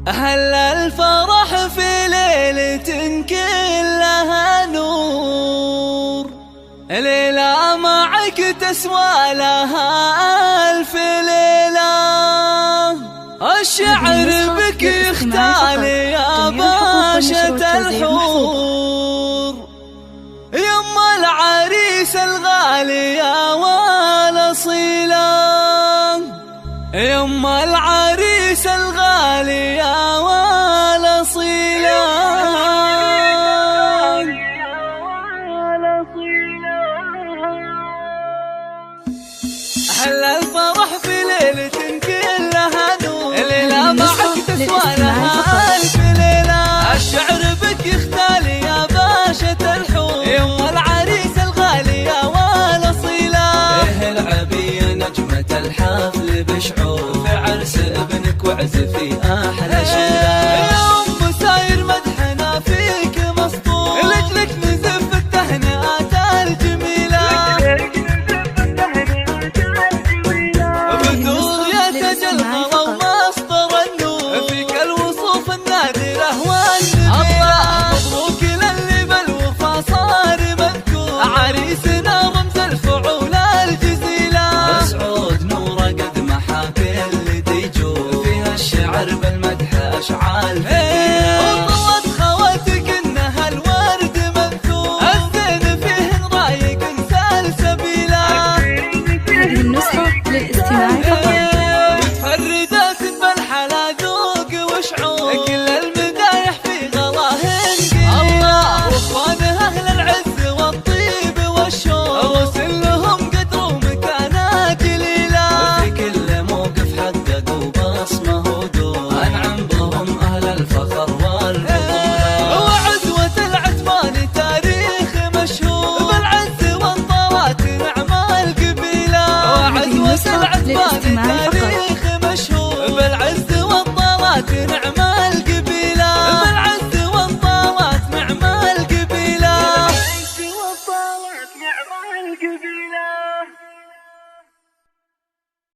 أهل الفرح في ليلة كلها نور، ليلة معك تسوى لها ألف ليلة. الشعر بك يختال يا باشا الحور، يما العريس الغالي يا والأصيلة، يما العريس الغالي يا والأصيلة. أهل الفرح في ليلة كلها نور، ليلة معك تسوى لها ألف ليلة. الشعر بك يختال يا باشا الحور، يما العريس الغالي يا والأصيلة. إيه العبي نجمة الحفل بشعور، في عرس ابنك واعزفي أحلى شيلة. يا أم ساير مدحنا فيك مسطور، لجلك نزف التهنئات الجميلة. بدور يسجل غلا ومسطر النور، فيك الوصوف النادرة والنبيلة. مبروك للي بالوفا صار مذكور، عريسنا رمز الفعول الجزيلة. مسعود نوره قد محاك اللي تيجور، فيها الشعر بالمدح أشعال ثقيلة. وطلت خواتك إنها الورد منثور، الزين فيهن رايق سلسبيلة. هذه النسخة للاستماع فقط. متفردات بالحلا